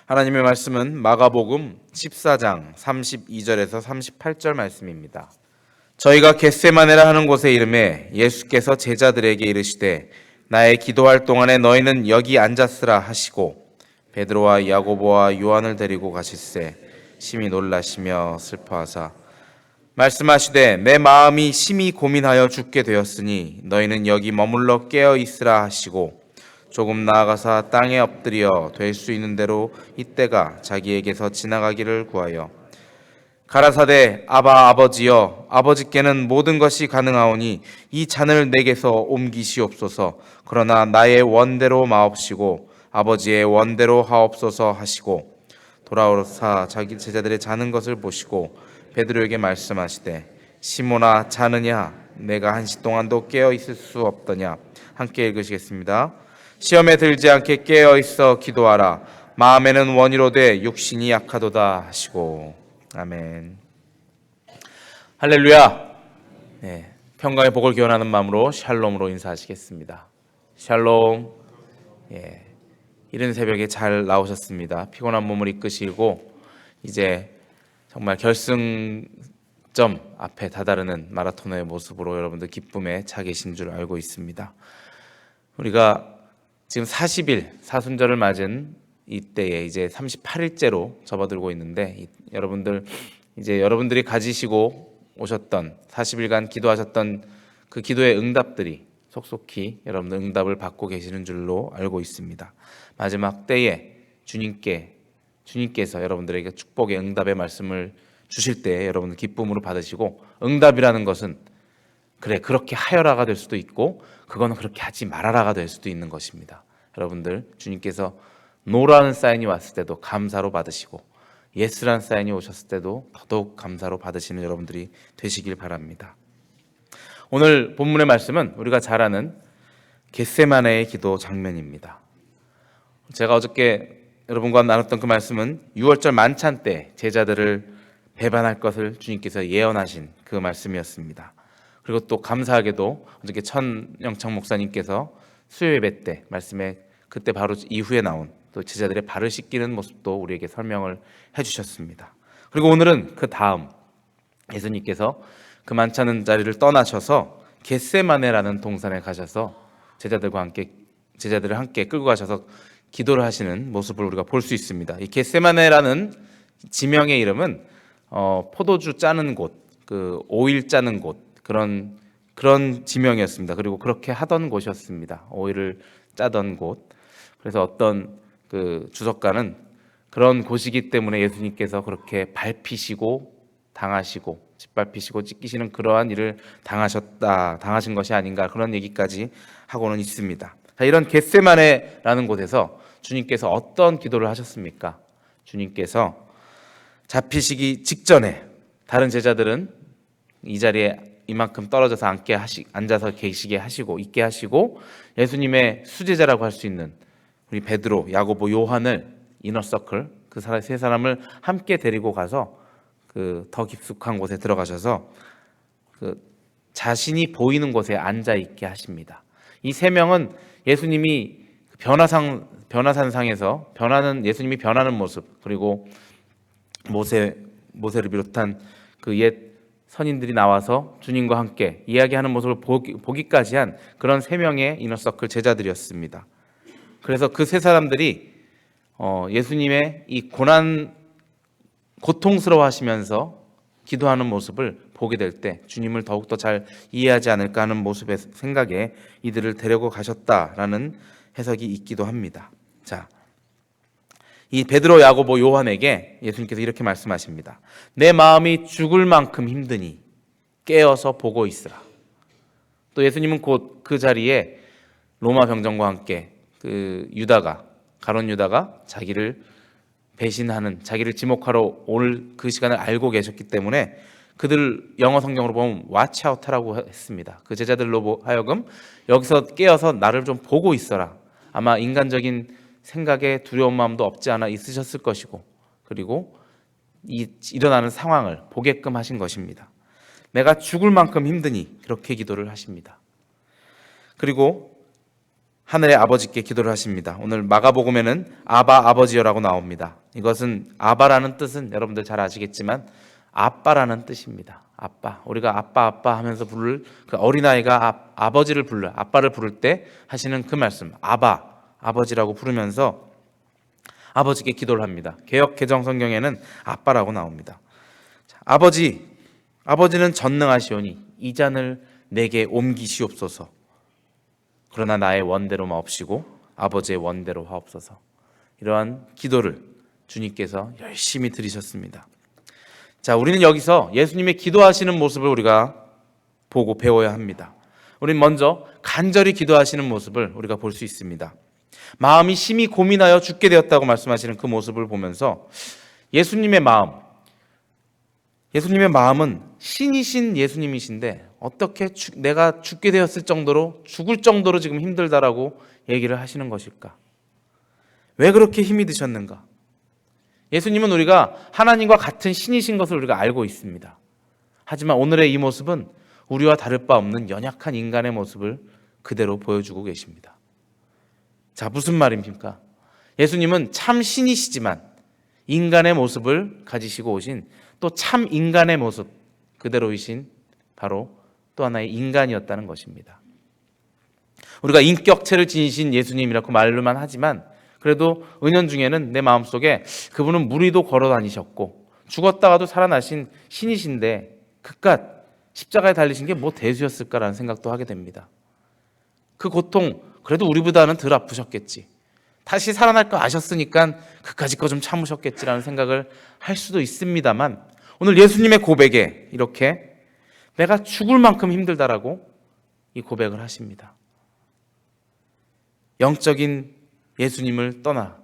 하나님의 말씀은 마가복음 14장 32절에서 38절 말씀입니다. 저희가 겟세마네라 하는 곳에 이르매 예수께서 제자들에게 이르시되 나의 기도할 동안에 너희는 여기 앉았으라 하시고 베드로와 야고보와 요한을 데리고 가실새 심히 놀라시며 슬퍼하사 말씀하시되 내 마음이 심히 고민하여 죽게 되었으니 너희는 여기 머물러 깨어 있으라 하시고 조금 나아가사 땅에 엎드려 될 수 있는 대로 이때가 자기에게서 지나가기를 구하여 가라사대 아바 아버지여 아버지께는 모든 것이 가능하오니 이 잔을 내게서 옮기시옵소서. 그러나 나의 원대로 마옵시고 아버지의 원대로 하옵소서 하시고 돌아오사 자기 제자들의 자는 것을 보시고 베드로에게 말씀하시되 시몬아 자느냐 내가 한시 동안도 깨어 있을 수 없더냐. 함께 읽으시겠습니다. 시험에 들지 않게 깨어 있어 기도하라. 마음에는 원이로되 육신이 약하도다 하시고. 아멘. 할렐루야. 네, 평강의 복을 기원하는 마음으로 샬롬으로 인사하시겠습니다. 샬롬. 예, 이른 새벽에 잘 나오셨습니다. 피곤한 몸을 이끄시고 이제 정말 결승점 앞에 다다르는 마라토너의 모습으로 여러분들 기쁨에 차 계신 줄 알고 있습니다. 우리가 지금 40일 사순절을 맞은 이때에 이제 38일째로 접어들고 있는데 여러분들이 가지시고 오셨던 40일간 기도하셨던 그 기도의 응답들이 속속히 여러분들 응답을 받고 계시는 줄로 알고 있습니다. 마지막 때에 주님께서 여러분들에게 축복의 응답의 말씀을 주실 때 여러분들 기쁨으로 받으시고, 응답이라는 것은 그래 그렇게 하여라가 될 수도 있고 그거는 그렇게 하지 말아라가 될 수도 있는 것입니다. 여러분들 주님께서 노라는 사인이 왔을 때도 감사로 받으시고 예스라는 사인이 오셨을 때도 더더욱 감사로 받으시는 여러분들이 되시길 바랍니다. 오늘 본문의 말씀은 우리가 잘 아는 겟세마네의 기도 장면입니다. 제가 어저께 여러분과 나눴던 그 말씀은 6월절 만찬 때 제자들을 배반할 것을 주님께서 예언하신 그 말씀이었습니다. 그리고 또 감사하게도 어저께 천영창 목사님께서 수요 예배 때 말씀에 그때 바로 이후에 나온 또 제자들의 발을 씻기는 모습도 우리에게 설명을 해주셨습니다. 그리고 오늘은 그 다음 예수님께서 그 만찬 자리를 떠나셔서 겟세마네라는 동산에 가셔서 제자들을 함께 끌고 가셔서 기도를 하시는 모습을 우리가 볼 수 있습니다. 이 겟세마네라는 지명의 이름은 포도주 짜는 곳, 그 오일 짜는 곳, 그런 지명이었습니다. 그리고 그렇게 하던 곳이었습니다. 오일을 짜던 곳. 그래서 어떤 그 주석가는 그런 곳이기 때문에 예수님께서 그렇게 밟히시고 당하시고 짓밟히시고 찢기시는 그러한 일을 당하신 것이 아닌가, 그런 얘기까지 하고는 있습니다. 자, 이런 겟세마네라는 곳에서 주님께서 어떤 기도를 하셨습니까? 주님께서 잡히시기 직전에 다른 제자들은 이 자리에 이만큼 떨어져서 앉아서 계시게 하시고 있게 하시고, 예수님의 수제자라고 할 수 있는 우리 베드로, 야고보, 요한을 이너서클 그 세 사람을 함께 데리고 가서 그 더 깊숙한 곳에 들어가셔서 그 자신이 보이는 곳에 앉아 있게 하십니다. 이 세 명은 예수님이 변화산상에서 예수님이 변하는 모습, 그리고 모세를 비롯한 그 옛 선인들이 나와서 주님과 함께 이야기하는 모습을 보기까지 한 그런 세 명의 이너서클 제자들이었습니다. 그래서 그 세 사람들이 예수님의 이 고통스러워하시면서 기도하는 모습을 보게 될 때 주님을 더욱더 잘 이해하지 않을까 하는 모습의 생각에 이들을 데리고 가셨다라는 해석이 있기도 합니다. 자, 이 베드로, 야고보, 요한에게 예수님께서 이렇게 말씀하십니다. 내 마음이 죽을 만큼 힘드니 깨어서 보고 있으라. 또 예수님은 곧 그 자리에 로마 병정과 함께 그 가룟 유다가 자기를 배신하는, 자기를 지목하러 올 그 시간을 알고 계셨기 때문에 그들 영어 성경으로 보면 watch out라고 했습니다. 그 제자들로 하여금 여기서 깨어서 나를 좀 보고 있어라. 아마 인간적인 생각에 두려운 마음도 없지 않아 있으셨을 것이고, 그리고 일어나는 상황을 보게끔 하신 것입니다. 내가 죽을 만큼 힘드니 그렇게 기도를 하십니다. 그리고 하늘의 아버지께 기도를 하십니다. 오늘 마가복음에는 아바 아버지여라고 나옵니다. 이것은 아바라는 뜻은 여러분들 잘 아시겠지만 아빠라는 뜻입니다. 아빠. 우리가 아빠 아빠 하면서 부를 그 어린아이가 아버지를 불러 아빠를 부를 때 하시는 그 말씀, 아바 아버지라고 부르면서 아버지께 기도를 합니다. 개역 개정 성경에는 아빠라고 나옵니다. 자, 아버지는 전능하시오니 이 잔을 내게 옮기시옵소서. 그러나 나의 원대로 마옵시고 아버지의 원대로 하옵소서. 이러한 기도를 주님께서 열심히 들으셨습니다. 자, 우리는 여기서 예수님의 기도하시는 모습을 우리가 보고 배워야 합니다. 우리는 먼저 간절히 기도하시는 모습을 우리가 볼 수 있습니다. 마음이 심히 고민하여 죽게 되었다고 말씀하시는 그 모습을 보면서 예수님의 마음은 신이신 예수님이신데 어떻게 내가 죽게 되었을 정도로 죽을 정도로 지금 힘들다라고 얘기를 하시는 것일까? 왜 그렇게 힘이 드셨는가? 예수님은 우리가 하나님과 같은 신이신 것을 우리가 알고 있습니다. 하지만 오늘의 이 모습은 우리와 다를 바 없는 연약한 인간의 모습을 그대로 보여주고 계십니다. 자, 무슨 말입니까? 예수님은 참 신이시지만 인간의 모습을 가지시고 오신 또 참 인간의 모습 그대로이신 바로 또 하나의 인간이었다는 것입니다. 우리가 인격체를 지니신 예수님이라고 말로만 하지만 그래도 은연중에는 내 마음속에 그분은 무리도 걸어 다니셨고 죽었다가도 살아나신 신이신데 그깟 십자가에 달리신 게 뭐 대수였을까라는 생각도 하게 됩니다. 그 고통 그래도 우리보다는 덜 아프셨겠지. 다시 살아날 거 아셨으니까 그까짓 거 좀 참으셨겠지라는 생각을 할 수도 있습니다만 오늘 예수님의 고백에 이렇게 내가 죽을 만큼 힘들다라고 이 고백을 하십니다. 영적인 예수님을 떠나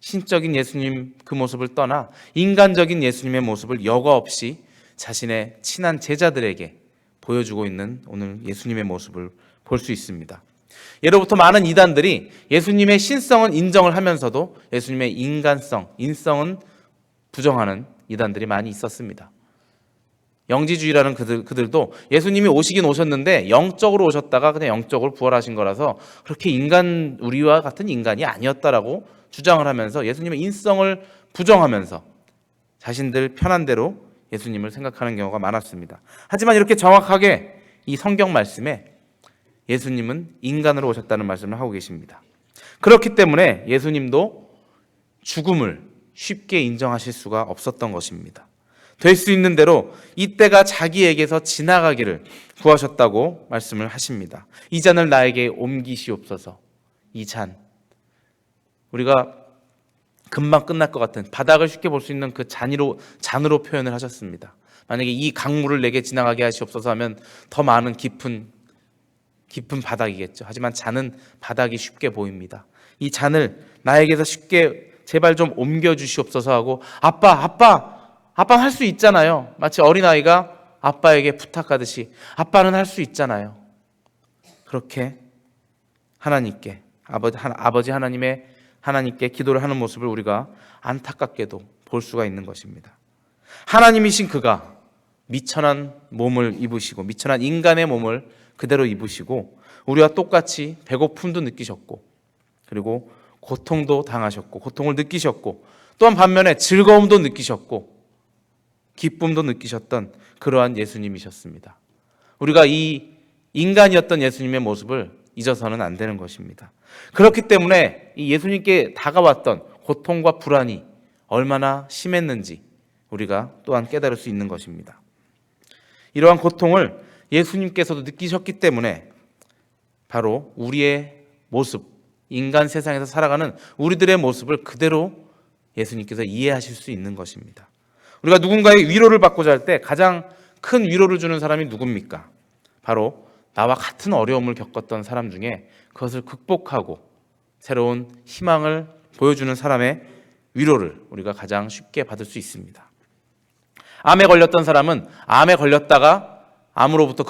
신적인 예수님 그 모습을 떠나 인간적인 예수님의 모습을 여과 없이 자신의 친한 제자들에게 보여주고 있는 오늘 예수님의 모습을 볼 수 있습니다. 예로부터 많은 이단들이 예수님의 신성은 인정을 하면서도 예수님의 인간성, 인성은 부정하는 이단들이 많이 있었습니다. 영지주의라는 그들도 예수님이 오시긴 오셨는데 영적으로 오셨다가 그냥 영적으로 부활하신 거라서 그렇게 우리와 같은 인간이 아니었다라고 주장을 하면서 예수님의 인성을 부정하면서 자신들 편한 대로 예수님을 생각하는 경우가 많았습니다. 하지만 이렇게 정확하게 이 성경 말씀에 예수님은 인간으로 오셨다는 말씀을 하고 계십니다. 그렇기 때문에 예수님도 죽음을 쉽게 인정하실 수가 없었던 것입니다. 될 수 있는 대로 이때가 자기에게서 지나가기를 구하셨다고 말씀을 하십니다. 이 잔을 나에게 옮기시옵소서. 이 잔, 우리가 금방 끝날 것 같은 바닥을 쉽게 볼 수 있는 그 잔으로 표현을 하셨습니다. 만약에 이 강물을 내게 지나가게 하시옵소서 하면 더 많은 깊은 바닥이겠죠. 하지만 잔은 바닥이 쉽게 보입니다. 이 잔을 나에게서 쉽게 제발 좀 옮겨주시옵소서 하고 아빠는 할 수 있잖아요. 마치 어린아이가 아빠에게 부탁하듯이 아빠는 할 수 있잖아요. 그렇게 하나님께 아버지 하나님께 기도를 하는 모습을 우리가 안타깝게도 볼 수가 있는 것입니다. 하나님이신 그가 미천한 몸을 입으시고 미천한 인간의 몸을 그대로 입으시고 우리와 똑같이 배고픔도 느끼셨고 그리고 고통도 당하셨고 고통을 느끼셨고 또한 반면에 즐거움도 느끼셨고 기쁨도 느끼셨던 그러한 예수님이셨습니다. 우리가 이 인간이었던 예수님의 모습을 잊어서는 안 되는 것입니다. 그렇기 때문에 이 예수님께 다가왔던 고통과 불안이 얼마나 심했는지 우리가 또한 깨달을 수 있는 것입니다. 이러한 고통을 예수님께서도 느끼셨기 때문에 바로 우리의 모습, 인간 세상에서 살아가는 우리들의 모습을 그대로 예수님께서 이해하실 수 있는 것입니다. 우리가 누군가의 위로를 받고자 할 때 가장 큰 위로를 주는 사람이 누굽니까? 바로 나와 같은 어려움을 겪었던 사람 중에 그것을 극복하고 새로운 희망을 보여주는 사람의 위로를 우리가 가장 쉽게 받을 수 있습니다. 암에 걸렸던 사람은 암에 걸렸다가 암으로부터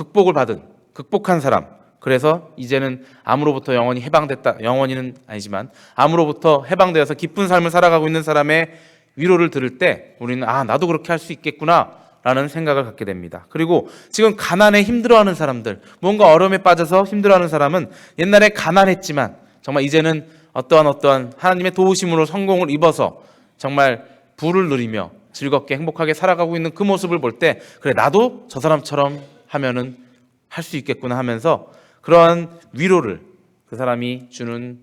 극복한 사람, 그래서 이제는 암으로부터 영원히 해방됐다, 영원히는 아니지만 암으로부터 해방되어서 기쁜 삶을 살아가고 있는 사람의 위로를 들을 때 우리는 나도 그렇게 할 수 있겠구나 라는 생각을 갖게 됩니다. 그리고 지금 가난에 힘들어하는 사람들, 뭔가 어려움에 빠져서 힘들어하는 사람은 옛날에 가난했지만 정말 이제는 어떠한 하나님의 도우심으로 성공을 입어서 정말 부를 누리며 즐겁게 행복하게 살아가고 있는 그 모습을 볼 때, 그래 나도 저 사람처럼 하면은 할 수 있겠구나 하면서 그러한 위로를, 그 사람이 주는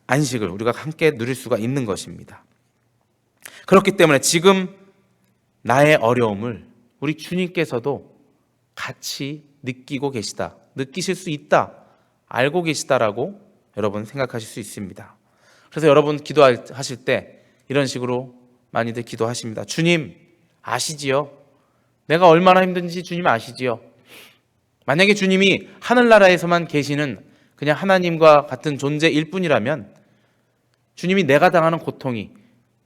안식을 우리가 함께 누릴 수가 있는 것입니다. 그렇기 때문에 지금 나의 어려움을 우리 주님께서도 같이 느끼고 계시다, 느끼실 수 있다, 알고 계시다라고 여러분 생각하실 수 있습니다. 그래서 여러분 기도하실 때 이런 식으로 많이들 기도하십니다. 주님 아시지요? 내가 얼마나 힘든지 주님 아시지요? 만약에 주님이 하늘나라에서만 계시는 그냥 하나님과 같은 존재일 뿐이라면 주님이 내가 당하는 고통이,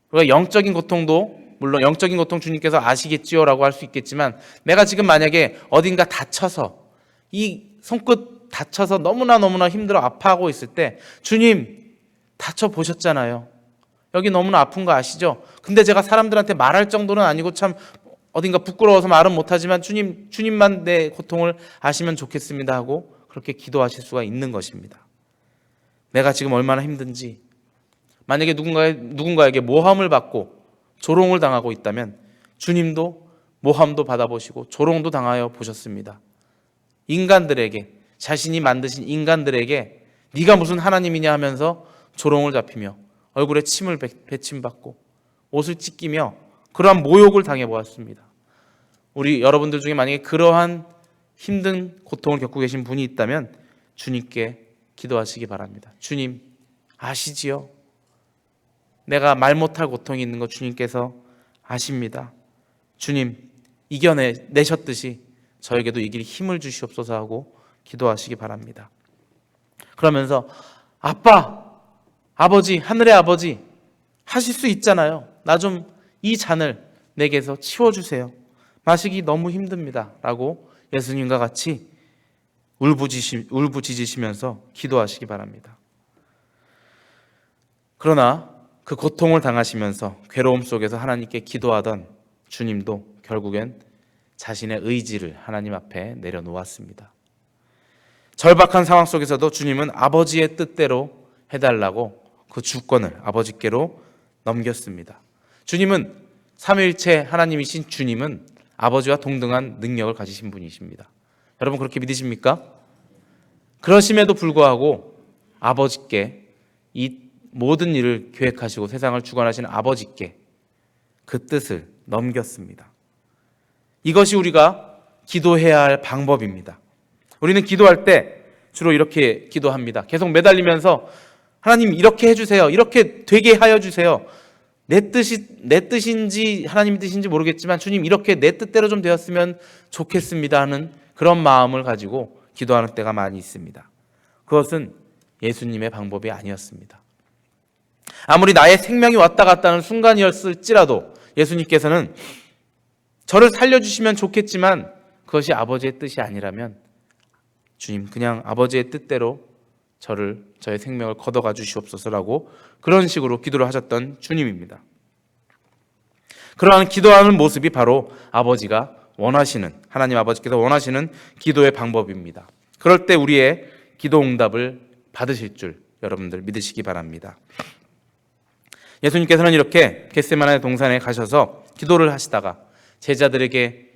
우리가 영적인 고통도 물론 영적인 고통 주님께서 아시겠지요 라고 할 수 있겠지만, 내가 지금 만약에 어딘가 다쳐서, 이 손끝 다쳐서 너무나 힘들어 아파하고 있을 때 주님 다쳐보셨잖아요. 여기 너무나 아픈 거 아시죠? 근데 제가 사람들한테 말할 정도는 아니고 참 어딘가 부끄러워서 말은 못하지만 주님만 내 고통을 아시면 좋겠습니다 하고 그렇게 기도하실 수가 있는 것입니다. 내가 지금 얼마나 힘든지, 만약에 누군가에게 모함을 받고 조롱을 당하고 있다면 주님도 모함도 받아보시고 조롱도 당하여 보셨습니다. 인간들에게, 자신이 만드신 인간들에게 네가 무슨 하나님이냐 하면서 조롱을 잡히며 얼굴에 침을 배침받고 옷을 찢기며 그러한 모욕을 당해보았습니다. 우리 여러분들 중에 만약에 그러한 힘든 고통을 겪고 계신 분이 있다면 주님께 기도하시기 바랍니다. 주님 아시지요? 내가 말 못할 고통이 있는 거 주님께서 아십니다. 주님 이겨내셨듯이 저에게도 이길 힘을 주시옵소서 하고 기도하시기 바랍니다. 그러면서 아빠, 아버지, 하늘의 아버지 하실 수 있잖아요. 나 좀 이 잔을 내게서 치워주세요. 마시기 너무 힘듭니다 라고 예수님과 같이 울부짖으시면서 기도하시기 바랍니다. 그러나 그 고통을 당하시면서 괴로움 속에서 하나님께 기도하던 주님도 결국엔 자신의 의지를 하나님 앞에 내려놓았습니다. 절박한 상황 속에서도 주님은 아버지의 뜻대로 해달라고 그 주권을 아버지께로 넘겼습니다. 주님은 삼위일체 하나님이신 주님은 아버지와 동등한 능력을 가지신 분이십니다. 여러분 그렇게 믿으십니까? 그러심에도 불구하고 아버지께, 이 모든 일을 계획하시고 세상을 주관하시는 아버지께 그 뜻을 넘겼습니다. 이것이 우리가 기도해야 할 방법입니다. 우리는 기도할 때 주로 이렇게 기도합니다. 계속 매달리면서 하나님 이렇게 해주세요, 이렇게 되게 하여 주세요, 내 뜻인지 하나님 뜻인지 모르겠지만 주님 이렇게 내 뜻대로 좀 되었으면 좋겠습니다 하는 그런 마음을 가지고 기도하는 때가 많이 있습니다. 그것은 예수님의 방법이 아니었습니다. 아무리 나의 생명이 왔다 갔다 하는 순간이었을지라도 예수님께서는 저를 살려주시면 좋겠지만 그것이 아버지의 뜻이 아니라면 주님 그냥 아버지의 뜻대로 저의 생명을 걷어가 주시옵소서라고 그런 식으로 기도를 하셨던 주님입니다. 그러한 기도하는 모습이 바로 아버지가 원하시는, 하나님 아버지께서 원하시는 기도의 방법입니다. 그럴 때 우리의 기도 응답을 받으실 줄 여러분들 믿으시기 바랍니다. 예수님께서는 이렇게 겟세마네 동산에 가셔서 기도를 하시다가 제자들에게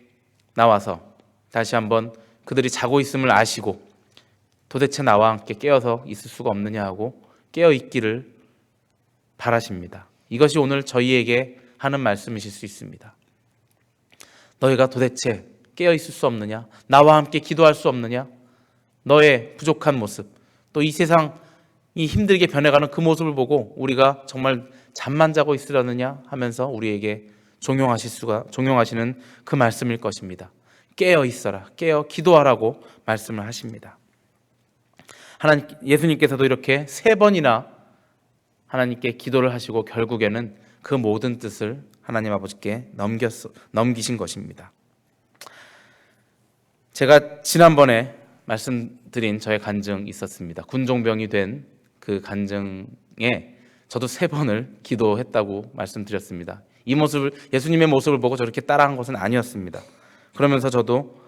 나와서 다시 한번 그들이 자고 있음을 아시고 도대체 나와 함께 깨어서 있을 수가 없느냐 하고 깨어 있기를 바라십니다. 이것이 오늘 저희에게 하는 말씀이실 수 있습니다. 너희가 도대체 깨어 있을 수 없느냐? 나와 함께 기도할 수 없느냐? 너의 부족한 모습, 또 이 세상이 힘들게 변해가는 그 모습을 보고 우리가 정말 잠만 자고 있으려느냐 하면서 우리에게 종용하시는 그 말씀일 것입니다. 깨어 있어라, 깨어 기도하라고 말씀을 하십니다. 예수님께서도 이렇게 3번이나 하나님께 기도를 하시고 결국에는 그 모든 뜻을 하나님 아버지께 넘기신 것입니다. 제가 지난번에 말씀드린 저의 간증이 있었습니다. 군종병이 된 그 간증에 저도 3번을 기도했다고 말씀드렸습니다. 이 모습을, 예수님의 모습을 보고 저렇게 따라한 것은 아니었습니다. 그러면서 저도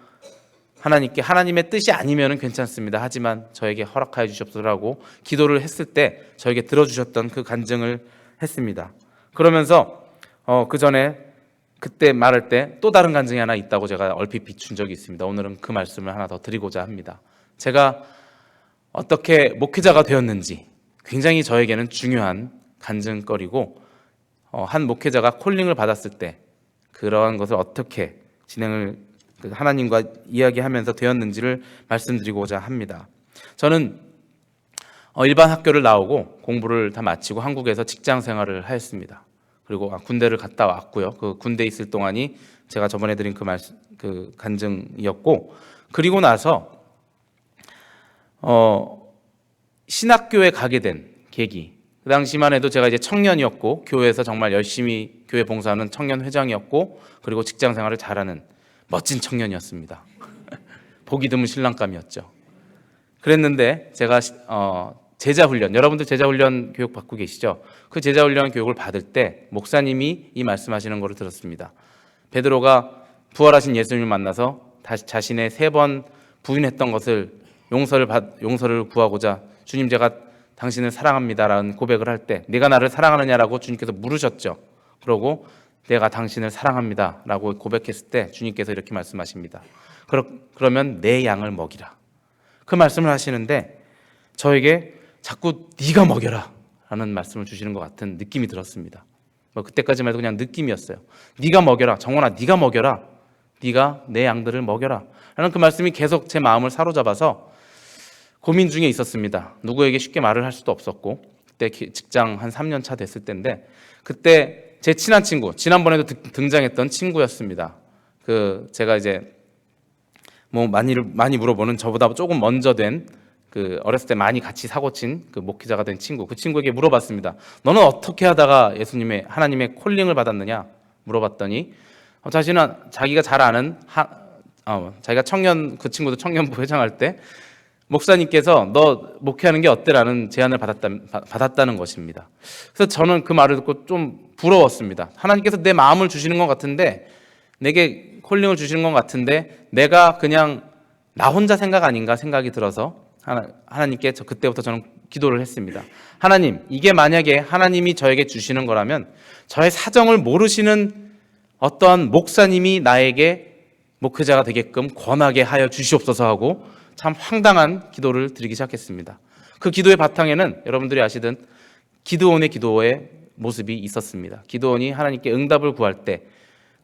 하나님께 하나님의 뜻이 아니면은 괜찮습니다. 하지만 저에게 허락하여 주시옵소서라고 기도를 했을 때 저에게 들어주셨던 그 간증을 했습니다. 그러면서 그 전에 그때 말할 때 또 다른 간증이 하나 있다고 제가 얼핏 비춘 적이 있습니다. 오늘은 그 말씀을 하나 더 드리고자 합니다. 제가 어떻게 목회자가 되었는지 굉장히 저에게는 중요한 간증거리고, 한 목회자가 콜링을 받았을 때 그러한 것을 어떻게 진행을 하나님과 이야기하면서 되었는지를 말씀드리고자 합니다. 저는 일반 학교를 나오고 공부를 다 마치고 한국에서 직장 생활을 하였습니다. 그리고 군대를 갔다 왔고요. 그 군대에 있을 동안이 제가 저번에 드린 그 간증이었고, 그리고 나서 신학교에 가게 된 계기. 그 당시만 해도 제가 이제 청년이었고 교회에서 정말 열심히 교회 봉사하는 청년 회장이었고, 그리고 직장 생활을 잘하는 멋진 청년이었습니다. 보기 드문 신랑감이었죠. 그랬는데 제가 제자훈련, 여러분들 제자훈련 교육 받고 계시죠? 그 제자훈련 교육을 받을 때 목사님이 이 말씀하시는 것을 들었습니다. 베드로가 부활하신 예수님을 만나서 다시 자신의 3번 부인했던 것을 용서를 구하고자, 주님 제가 당신을 사랑합니다라는 고백을 할 때 네가 나를 사랑하느냐라고 주님께서 물으셨죠. 그러고 내가 당신을 사랑합니다라고 고백했을 때 주님께서 이렇게 말씀하십니다. 그러면 내 양을 먹이라. 그 말씀을 하시는데 저에게 자꾸 네가 먹여라 라는 말씀을 주시는 것 같은 느낌이 들었습니다. 그때까지만 해도 그냥 느낌이었어요. 네가 먹여라. 정원아, 네가 먹여라. 네가 내 양들을 먹여라 라는 그 말씀이 계속 제 마음을 사로잡아서 고민 중에 있었습니다. 누구에게 쉽게 말을 할 수도 없었고, 그때 직장 한 3년 차 됐을 때인데, 그때 제 친한 친구, 지난번에도 등장했던 친구였습니다. 제가 이제 많이 물어보는, 저보다 조금 먼저 된, 어렸을 때 많이 같이 사고 친 그 목회자가 된 친구, 그 친구에게 물어봤습니다. 너는 어떻게 하다가 하나님의 콜링을 받았느냐 물어봤더니, 자신은 자기가 잘 아는 자기가 그 친구도 청년부 회장할 때 목사님께서 너 목회하는 게 어때라는 제안을 받았다는 것입니다. 그래서 저는 그 말을 듣고 좀 부러웠습니다. 하나님께서 내 마음을 주시는 것 같은데, 내게 콜링을 주시는 것 같은데 내가 그냥 나 혼자 생각 아닌가 생각이 들어서 하나님께 그때부터 저는 기도를 했습니다. 하나님, 이게 만약에 하나님이 저에게 주시는 거라면 저의 사정을 모르시는 어떠한 목사님이 나에게 목회자가 되게끔 권하게 하여 주시옵소서 하고 참 황당한 기도를 드리기 시작했습니다. 그 기도의 바탕에는 여러분들이 아시던 기드온의 기도의 모습이 있었습니다. 기드온이 하나님께 응답을 구할 때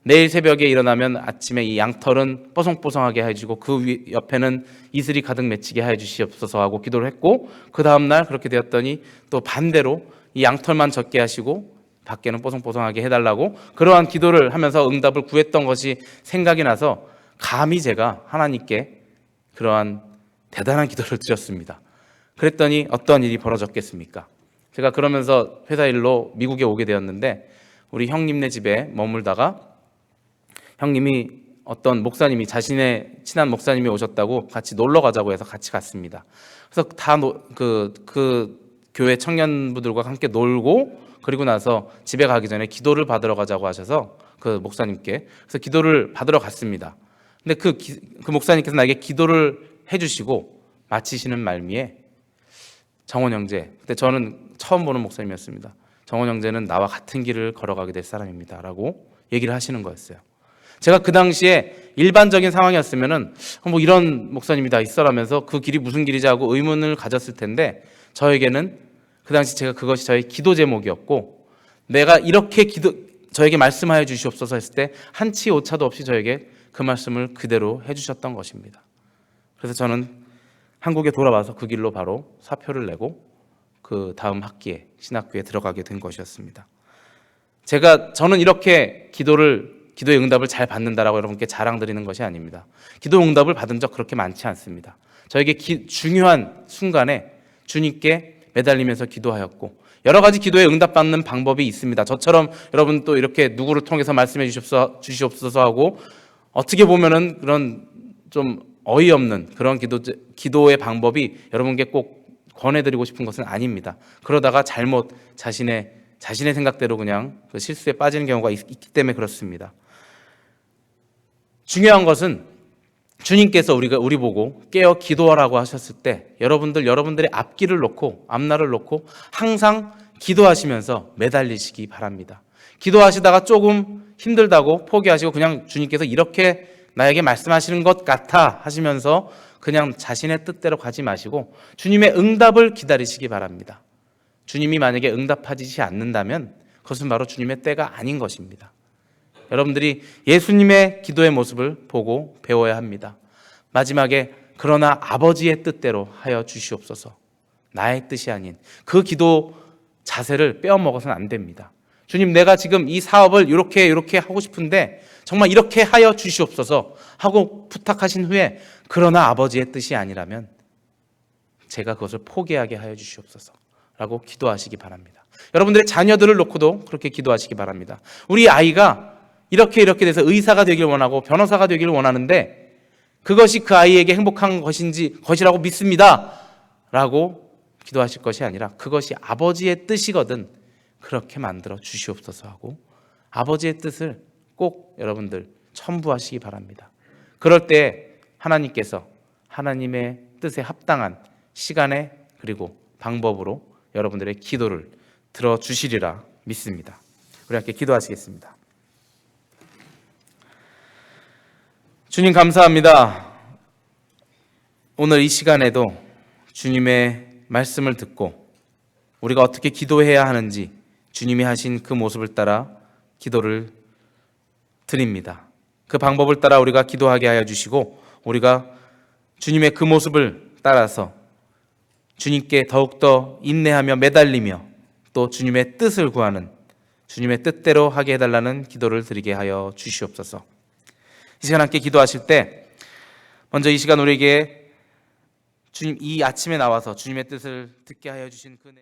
내일 새벽에 일어나면 아침에 이 양털은 뽀송뽀송하게 해주고 그 옆에는 이슬이 가득 맺히게 해 주시옵소서 하고 기도를 했고, 그 다음날 그렇게 되었더니 또 반대로 이 양털만 적게 하시고 밖에는 뽀송뽀송하게 해달라고 그러한 기도를 하면서 응답을 구했던 것이 생각이 나서 감히 제가 하나님께 그러한 대단한 기도를 드렸습니다. 그랬더니 어떤 일이 벌어졌겠습니까? 제가 그러면서 회사 일로 미국에 오게 되었는데, 우리 형님네 집에 머물다가 형님이 어떤 목사님이, 자신의 친한 목사님이 오셨다고 같이 놀러 가자고 해서 같이 갔습니다. 그래서 그 교회 청년부들과 함께 놀고, 그리고 나서 집에 가기 전에 기도를 받으러 가자고 하셔서 그 목사님께, 그래서 기도를 받으러 갔습니다. 근데 그 목사님께서 나에게 기도를 해주시고 마치시는 말미에, 정원 형제, 그때 저는 처음 보는 목사님이었습니다. 정원 형제는 나와 같은 길을 걸어가게 될 사람입니다 라고 얘기를 하시는 거였어요. 제가 그 당시에 일반적인 상황이었으면은 이런 목사님이 다 있어라면서 그 길이 무슨 길이지 하고 의문을 가졌을 텐데, 저에게는 그 당시 그것이 저의 기도 제목이었고, 내가 이렇게 저에게 말씀하여 주시옵소서 했을 때 한치 오차도 없이 저에게 그 말씀을 그대로 해주셨던 것입니다. 그래서 저는 한국에 돌아와서 그 길로 바로 사표를 내고 그 다음 학기에 신학교에 들어가게 된 것이었습니다. 저는 이렇게 기도의 응답을 잘 받는다라고 여러분께 자랑드리는 것이 아닙니다. 기도 응답을 받은 적 그렇게 많지 않습니다. 저에게 중요한 순간에 주님께 매달리면서 기도하였고, 여러 가지 기도에 응답받는 방법이 있습니다. 저처럼 여러분 또 이렇게 누구를 통해서 말씀해 주시옵소서 하고, 어떻게 보면은 그런 좀 어이없는 그런 기도의 방법이 여러분께 꼭 권해드리고 싶은 것은 아닙니다. 그러다가 잘못 자신의 생각대로 그냥 그 실수에 빠지는 경우가 있기 때문에 그렇습니다. 중요한 것은 주님께서 우리 보고 깨어 기도하라고 하셨을 때 여러분들의 앞길을 놓고 앞날을 놓고 항상 기도하시면서 매달리시기 바랍니다. 기도하시다가 조금 힘들다고 포기하시고 그냥 주님께서 이렇게 나에게 말씀하시는 것 같아 하시면서 그냥 자신의 뜻대로 가지 마시고 주님의 응답을 기다리시기 바랍니다. 주님이 만약에 응답하지 않는다면 그것은 바로 주님의 때가 아닌 것입니다. 여러분들이 예수님의 기도의 모습을 보고 배워야 합니다. 마지막에 그러나 아버지의 뜻대로 하여 주시옵소서. 나의 뜻이 아닌 그 기도 자세를 빼어먹어서는 안 됩니다. 주님, 내가 지금 이 사업을 이렇게 하고 싶은데 정말 이렇게 하여 주시옵소서 하고 부탁하신 후에 그러나 아버지의 뜻이 아니라면 제가 그것을 포기하게 하여 주시옵소서 라고 기도하시기 바랍니다. 여러분들의 자녀들을 놓고도 그렇게 기도하시기 바랍니다. 우리 아이가 이렇게 돼서 의사가 되길 원하고 변호사가 되길 원하는데 그것이 그 아이에게 행복한 것이라고 믿습니다 라고 기도하실 것이 아니라 그것이 아버지의 뜻이거든 그렇게 만들어 주시옵소서 하고 아버지의 뜻을 꼭 여러분들 첨부하시기 바랍니다. 그럴 때 하나님께서 하나님의 뜻에 합당한 시간에 그리고 방법으로 여러분들의 기도를 들어주시리라 믿습니다. 우리 함께 기도하시겠습니다. 주님 감사합니다. 오늘 이 시간에도 주님의 말씀을 듣고 우리가 어떻게 기도해야 하는지 주님이 하신 그 모습을 따라 기도를 드립니다. 그 방법을 따라 우리가 기도하게 하여 주시고 우리가 주님의 그 모습을 따라서 주님께 더욱더 인내하며 매달리며 또 주님의 뜻을 구하는 주님의 뜻대로 하게 해달라는 기도를 드리게 하여 주시옵소서. 이 시간 함께 기도하실 때 먼저 이 시간 우리에게 주님 이 아침에 나와서 주님의 뜻을 듣게 하여 주신 그